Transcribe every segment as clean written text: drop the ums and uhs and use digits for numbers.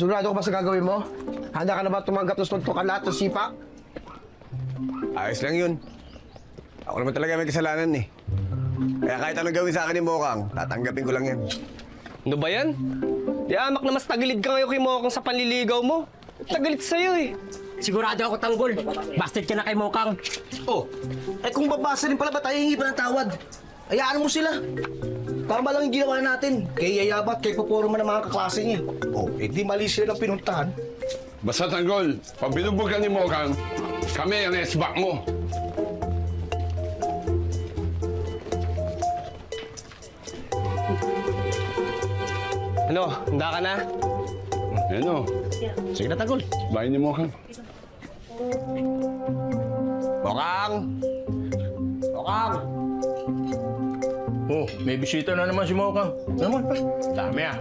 Sigurado ka ba sa gagawin mo? Handa ka na ba tumanggap ng suntukan lahat ng sipa? Ayos lang yun. Ako naman talaga may kasalanan eh. Kaya kahit anong gawin sa akin ni Mokang, tatanggapin ko lang yan. Ano ba yan? Yamak na mas tagilid ka ngayon kay Mokang sa panliligaw mo. Tagilid sa'yo eh. Sigurado ako, Tanggol. Bastard ka na kay Mokang. Oh, kung babasa rin pala ba tayo hingi pa ng tawad? Hayaan mo sila. Tama lang yung ginawa natin. Kay Yayabat, kay Poporma ng mga kaklase niya. Oh, di mali sila ng pinuntahan. Basta Tanggol, pag binugbog ka ni Mokang, kami ang esbak mo. Ano, handa ka na? Yan o. Sige na, Tanggol. Bahay ni Mokang. Mokang! Mokang! Oh, may bisita na naman si Mokang. Naman pa. Dami ah.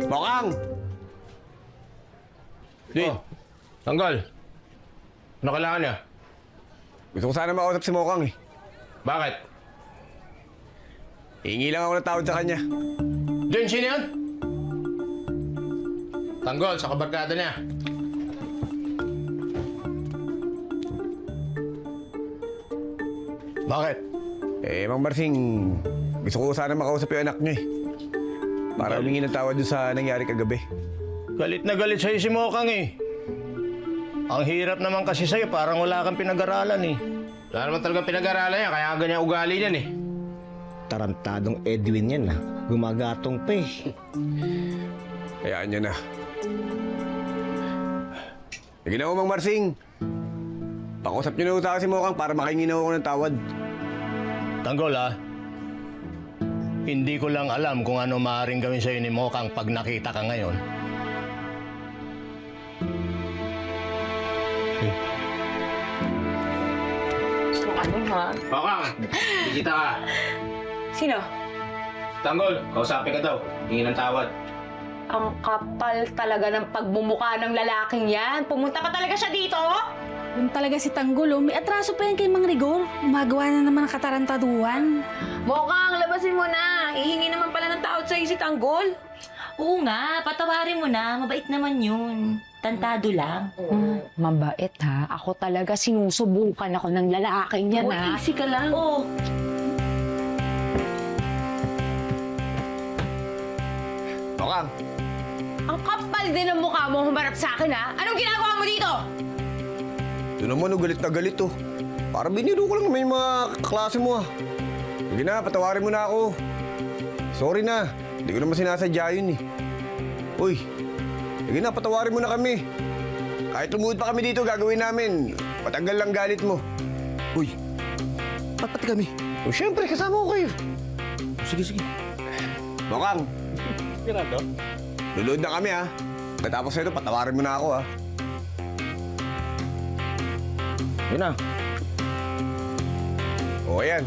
Mokang! Di, Tanggol. Ano kailangan niya? Gusto ko sana makausap si Mokang eh. Bakit? Hingi lang ako ng tawad sa kanya. Diyan, sino yan? Tanggol, sa kabarkada niya. Bakit? Mang Marsing, gusto ko sana makausap yung anak niya eh. Para humingi ng tawad doon sa nangyari kagabi. Galit na galit sa'yo si Mokang eh. Ang hirap naman kasi sa'yo, parang wala kang pinag-aralan eh. Wala naman talagang pinag-aralan yan, kaya ganyan ugali niyan eh. Tarantadong Edwin yan, Gumagatong pa eh. Hayaan niyo na. Sige na Mang Marsing. Pakusap niyo na si Mokang para makahingi na ako ng tawad. Tanggol ah. Hindi ko lang alam kung ano maaaring gawin sa'yo ni Mokang pag nakita ka ngayon. Ano ha? Mokang, bigita ka. Sino? Tanggol, kausapin ka daw. Hingi ng tawad. Ang kapal talaga ng pagmumukha ng lalaking yan. Pumunta pa talaga siya dito? Yun talaga si Tanggol, oh. May atraso pa yan kay Mang Rigor. Umagawa na naman ng katarantaduhan. Mokang, labasin mo na. Hihingi naman pala ng tawad sa'yo si Tanggol. Oo nga, patawarin mo na. Mabait naman yun. Tantado lang. Mabait ha. Ako talaga sinusubukan ako ng lalaking yan ha. Easy ka lang. Oo. Mokang! Ang kapal din ng mukha mo humarap sa akin ha. Anong ginagawa mo dito? Ito naman, galit na galit oh. Para biniro ko lang naman yung mga kaklase mo ah. Sige na, patawarin mo na ako. Sorry na, hindi ko naman sinasadya yun eh. Uy, sige na, patawarin mo na kami. Kahit lumuhod pa kami dito, gagawin namin. Patanggal lang galit mo. Uy, ba't pati kami? O syempre, kasama ko kayo. Sige, sige. Mokang. Sigurado? Luluhod na kami ha. Katapos nito, patawarin mo na ako ha. Yun na. O ayan,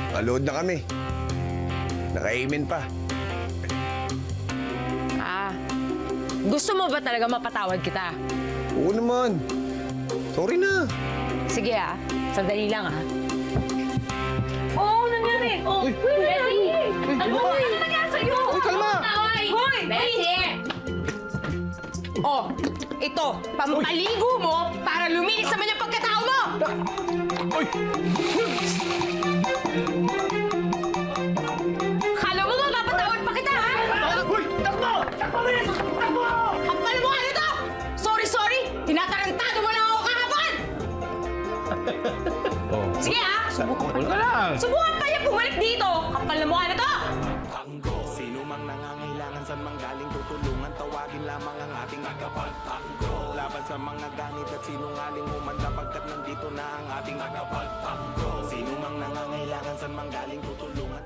nakaluhod na kami. Naka-amen pa. Gusto mo ba talaga mapatawad kita? Oo naman. Sorry na. Sige sandali lang Oo, nangyari. Oh, Bessie! Ano ba? Ano nangyari sa'yo? Uy, kalma! Hoy! Bessie! Oh, ito, pampaligo mo para luminis naman yung pagkatao mo! Kala mo mapapatawad pa kita, ha? Uy! Takbo! Takbo! Takbo! Kapal mo ano to? Sorry! Tinatarantado mo na ako kahapon! Sige Takbo ka lang. subukan pa niya bumalik dito! Kapal na mukha na to! Sino mang nangangailangan saan mang galing tutulungan, tawagin lamang ang ating tagapagtanggol. Laban sa mga ganit at sinungaling umanda, pagkat nandito na ang ating tagapagtanggol. Sino mang nangangailangan saan mang galing tutulungan,